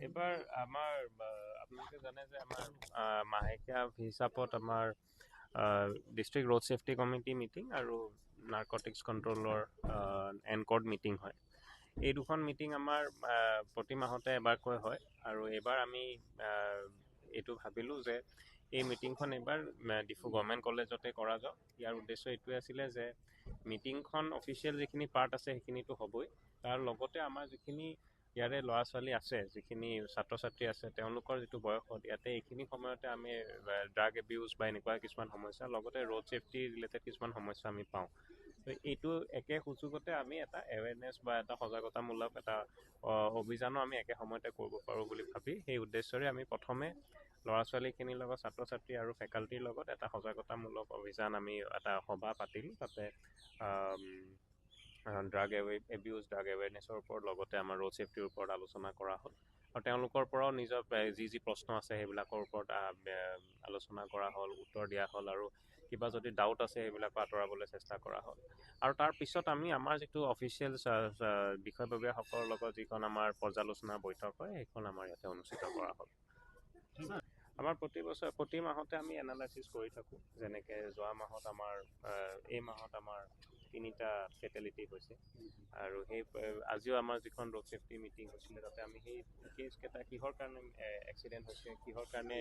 এবাৰ আমাৰ আপোনালোকে জানে যে আমাৰ মাহেকীয়া হিচাপত আমাৰ district road safety committee meeting আৰু নাৰ্কটিক্স কণ্ট্ৰলৰ এনকৰ্ড মিটিং হয়। এই দুখন মিটিং আমাৰ প্ৰতি মাহতে এবাৰকৈ হয় আৰু এইবাৰ আমি এইটো ভাবিলোঁ যে এই মিটিংখন এইবাৰ ডিফু গভৰ্ণমেণ্ট কলেজতে কৰা যাওক। ইয়াৰ উদ্দেশ্য এইটোৱে আছিলে যে মিটিংখন অফিচিয়েল যিখিনি পাৰ্ট আছে সেইখিনিতো হ'বই, তাৰ লগতে আমাৰ যিখিনি ইয়াৰে ল'ৰা ছোৱালী আছে, যিখিনি ছাত্ৰ ছাত্ৰী আছে, তেওঁলোকৰ যিটো বয়সত ইয়াতে এইখিনি সময়তে আমি ড্ৰাগ এবিউজ বা এনেকুৱা কিছুমান সমস্যা, লগতে ৰোড ছেফটি ৰিলেটেড কিছুমান সমস্যা আমি পাওঁ। তো এইটো একে সুযোগতে আমি এটা এৱেৰনেছ বা এটা সজাগতামূলক এটা অভিযানো আমি একে সময়তে কৰিব পাৰোঁ বুলি ভাবি সেই উদ্দেশ্যৰে আমি প্ৰথমে ল'ৰা ছোৱালীখিনিৰ লগত, ছাত্ৰ ছাত্ৰী আৰু ফেকাল্টিৰ লগত এটা সজাগতামূলক অভিযান আমি এটা সভা পাতিলোঁ। তাতে ড্ৰাগ এবিউজ, ড্ৰাগ এৱেৰনেছৰ ওপৰত, লগতে আমাৰ ৰোড ছেফটিৰ ওপৰত আলোচনা কৰা হ'ল আৰু তেওঁলোকৰ পৰাও নিজৰ যি প্ৰশ্ন আছে সেইবিলাকৰ ওপৰত আলোচনা কৰা হ'ল, উত্তৰ দিয়া হ'ল আৰু কিবা যদি ডাউট আছে সেইবিলাকো আঁতৰাবলৈ চেষ্টা কৰা হ'ল। আৰু তাৰপিছত আমি আমাৰ যিটো অফিচিয়েল বিষয়ববীয়াসকলৰ লগত যিখন আমাৰ পৰ্যালোচনা বৈঠক হয় সেইখন আমাৰ ইয়াতে অনুষ্ঠিত কৰা হ'ল। আমাৰ প্ৰতি মাহতে আমি এনালাইচিছ কৰি থাকোঁ। যেনেকৈ যোৱা মাহত এই মাহত আমাৰ 3টা ফেটেলিটি হৈছে আৰু আজিও আমাৰ যিখন ৰোড ছেফটি মিটিং হৈছিলে তাতে আমি সেই কেছকেইটা কিহৰ কাৰণে এক্সিডেণ্ট হৈছে, কিহৰ কাৰণে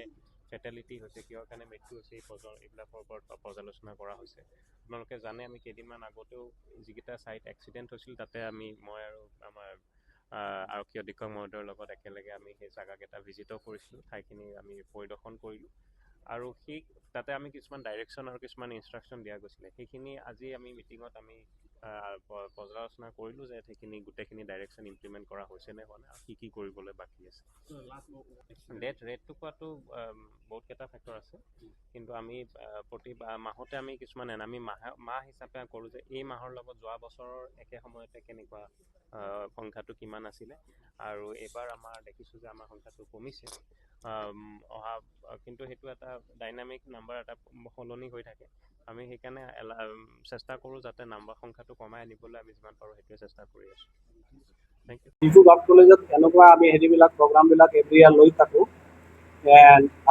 ফেটেলিটি হৈছে, কিহৰ কাৰণে মৃত্যু হৈছে, এইবিলাকৰ ওপৰত পৰ্যালোচনা কৰা হৈছে। আপোনালোকে জানে আমি কেইদিনমান আগতেও যিকেইটা ছাইট এক্সিডেণ্ট হৈছিল তাতে মই আৰু আমাৰ আৰক্ষী অধীক্ষক মহোদয়ৰ লগত একেলগে আমি সেই জাগাকেইটা ভিজিটো কৰিছিলোঁ, ঠাইখিনি আমি পৰিদৰ্শন কৰিলোঁ আৰু তাতে আমি কিছুমান ডাইৰেকশ্যন আৰু কিছুমান ইনষ্ট্ৰাকশ্যন দিয়া গৈছিলে। সেইখিনি আজি আমি মিটিঙত আমি পৰ্যালোচনা কৰিলোঁ যে সেইখিনি গোটেইখিনি ডাইৰেকশ্যন ইমপ্লিমেণ্ট কৰা হৈছে নে হোৱা নাই আৰু কি কৰিবলৈ বাকী আছে। ৰেটটো কোৱাটো বহুতকেইটা ফেক্টৰ আছে, কিন্তু আমি প্ৰতি মাহতে আমি কিছুমান আমি মাহ হিচাপে কৰোঁ যে এই মাহৰ লগত যোৱা বছৰৰ একে সময়তে কেনেকুৱা সংখ্যাটো কিমান আছিলে আৰু এইবাৰ আমাৰ দেখিছোঁ যে আমাৰ সংখ্যাটো কমিছে কিন্তু সেইটো এটা ডাইনামিক নাম্বাৰ এটা সলনি হৈ থাকে। আমি সেইকাৰণে চেষ্টা কৰোঁ যাতে সংখ্যাটো কমাই আনিবলৈ আমি যিমান পাৰোঁ সেইটোৱে চেষ্টা কৰি আছোঁ। Thank U. ডিফু গভ কলেজত এনেকুৱা আমি প্ৰগ্ৰামবিলাক এভৰি ইয়াৰ লৈ থাকোঁ।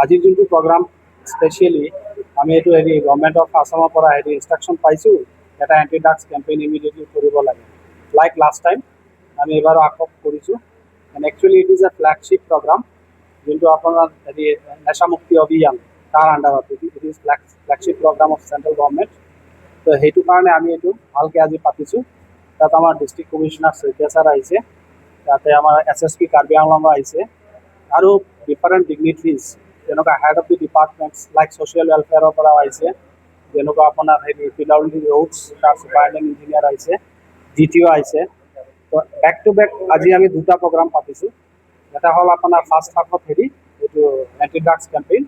আজি যোনটো প্ৰগ্ৰাম স্পেচিয়েলি আমি এইটো গভৰ্ণমেণ্ট অফ আছামৰ পৰা ইনষ্ট্ৰাকশ্যন পাইছোঁ, এটা এণ্টি ড্ৰাগছ কেম্পেইন ইমিডিয়েটলি কৰিব লাগে। লাইক লাষ্ট টাইম আমি এইবাৰো আকৌ কৰিছোঁ। And actually it is a flagship programme, যোনটো আপোনাৰ নেশামুক্তি অভিযান তাৰ আণ্ডাৰত it is flagship programme of central government. তো সেইটো কাৰণে আমি এইটো ভালকৈ আজি পাতিছোঁ। তাত আমাৰ ডিষ্ট্ৰিক্ট কমিশ্যনাৰ শইকীয়া ছাৰ আহিছে, তাতে আমাৰ SSP কাৰ্বি আংলং আহিছে আৰু ডিফাৰেণ্ট ডিগনিট্ৰিজ যেনেকুৱা head of the departments like social ৱেলফেয়াৰৰ পৰাও আহিছে, যেনেকুৱা আপোনাৰ PWD ৰোডছ তাৰ ছুপাৰিণ্টেণ্ডিং ইঞ্জিনিয়াৰ আহিছে, DTO আহিছে। তো বেক টু বেক আজি আমি 2টা প্ৰগ্ৰাম পাতিছোঁ। এটা হ'ল আপোনাৰ ফাৰ্ষ্ট হাফত এইটো এণ্টি ড্ৰাগছ কেম্পেইন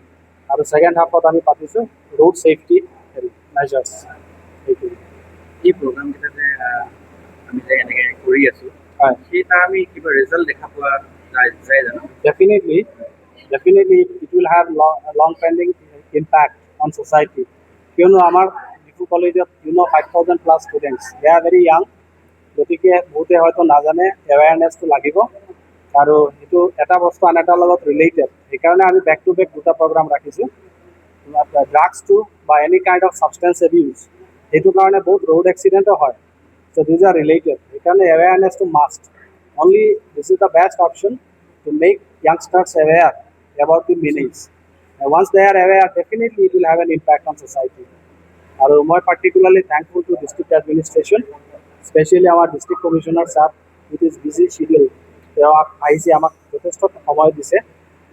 আৰু ছেকেণ্ড হাফত আমি পাতিছোঁ ৰোড ছেফটি মেজাৰ্ছ। এই প্ৰগ্ৰামকেইটা যে আমি যে এনেকৈ কৰি আছোঁ, হয়, সেই তাৰ আমি কিবা ৰিজাল্ট দেখা পোৱা যায় জানো? Definitely it will have long pending impact on society. কিয়নো আমাৰ ডিফু কলেজত 5,000+ ষ্টুডেণ্টছ, দে আৰ ভেৰি য়াং। গতিকে বহুতে হয়তো নাজানে, এৱেৰনেছটো লাগিব আৰু সেইটো এটা বস্তু আন এটাৰ লগত ৰিলেটেড। সেইকাৰণে আমি বেক টু বেক 2টা প্ৰগ্ৰাম ৰাখিছোঁ। ড্ৰাগছটো বা any kind of substance abuse, সেইটো কাৰণে বহুত ৰোড এক্সিডেণ্টো হয়। চ' দিজ আৰ ৰিলেটেড। সেইকাৰণে এৱেৰনেছটো must. Only this is the best option to make youngsters aware about the meanings. Once they are aware, definitely it will have an impact on society. আৰু মই particularly thankful to district administration, specially আমাৰ district commissioner sir with is busy schedule, তেওঁ আহিছে, আমাক যথেষ্ট সময় দিছে।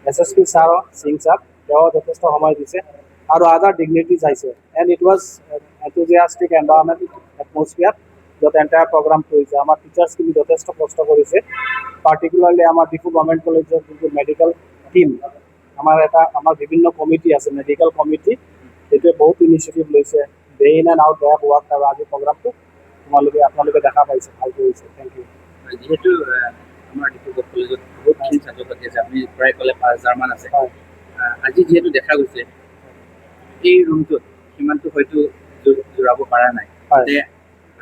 SSP sir Singh sir তেওঁ যথেষ্ট সময় দিছে আৰু আদাৰ ডিগনিটিজ আহিছে। এণ্ড ইট ৱাজ এনথুজিয়াষ্টিক এনভাইৰনমেণ্ট এটমছফিয়াৰ য'ত এণ্টায়াৰ প্ৰগ্ৰাম কৰিছে। আমাৰ টিচাৰ্ছখিনি যথেষ্ট কষ্ট কৰিছে, পাৰ্টিকুলাৰলি আমাৰ ডিফু গভৰ্ণমেণ্ট কলেজৰ যোনটো মেডিকেল টিম, আমাৰ বিভিন্ন কমিটি আছে, মেডিকেল কমিটি, সেইটোৱে বহুত ইনিচিয়েটিভ লৈছে। ডে ইন এণ্ড আউট বেয়া ৱৰ্ক আৰু আজি প্ৰগ্ৰামটো আপোনালোকে দেখা পাইছে, ভাল কৰিছে। Thank you. যিহেতু আমাৰ ডিফু গভ কলেজত বহুতখিনি ছাত্ৰ ছাত্ৰী আছে, আপুনি প্ৰায় ক'লে 5,000মান আছে। আজি যিহেতু দেখা গৈছে এই ৰুমটোত সিমানটো হয়তো জোৰাব পৰা নাই, যে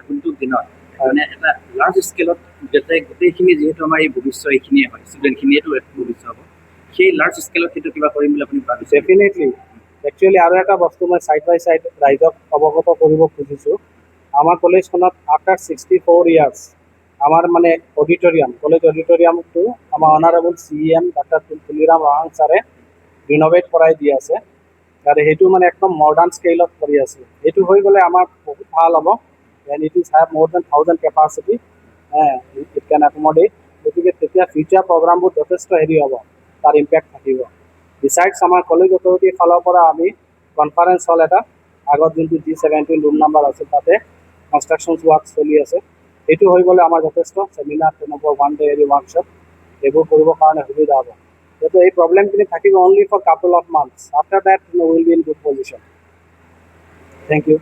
আগন্তুক দিনত মানে এটা লাৰ্জ স্কেলত গোটেইখিনি যিহেতু আমাৰ এই ভৱিষ্যত এইখিনিয়ে হয়, ষ্টুডেণ্টখিনিয়েতো ভৱিষ্যত হ'ব, সেই লাৰ্জ স্কেলত সেইটো কিবা কৰিম বুলি আপুনি ভাবিছে? ডেফিনেটলি। একচুৱেলি আৰু এটা বস্তু মই ছাইড বাই ছাইড ৰাইজক অৱগত কৰিব খুজিছোঁ। আমাৰ কলেজখনত আফটাৰ 64 ইয়াৰ্ছ আমাৰ মানে অডিটৰিয়াম, কলেজ অডিটৰিয়ামটো আমাৰ অনাৰেবল CM ডক্টৰ তুলিৰাম ৰাৱাং ছাৰে ৰিন'ভেট কৰাই দি আছে, আৰু সেইটো মানে একদম মডাৰ্ণ স্কেলত কৰি আছে। এইটো হৈ গ'লে আমাৰ বহুত ভাল হ'ব। এণ্ড ইট ইজ হেভ মোৰ দেন 1000 কেপাচিটি, ইট কেন একমডেট। গতিকে তেতিয়া ফিউচাৰ প্ৰগ্ৰামবোৰ যথেষ্ট হেৰি হ'ব, তাৰ ইম্পেক্ট থাকিব। বিচাইডছ আমাৰ কলেজ অথৰিটিৰ ফালৰ পৰা আমি কনফাৰেঞ্চ হল এটা, আগত যোনটো G17 ৰুম নাম্বাৰ আছিল তাতে কনষ্ট্ৰাকশ্যন ৱৰ্ক চলি আছে, সেইটো হৈ গ'লে আমাৰ যথেষ্ট চেমিনাৰ তেনেকুৱা ওৱান ডে হেৰি ৱৰ্কশ্বপ এইবোৰ কৰিবৰ কাৰণে সুবিধা হ'ব। যিহেতু এই প্ৰব্লেমখিনি থাকিব only for couple of months, after that will be in good position. Thank U.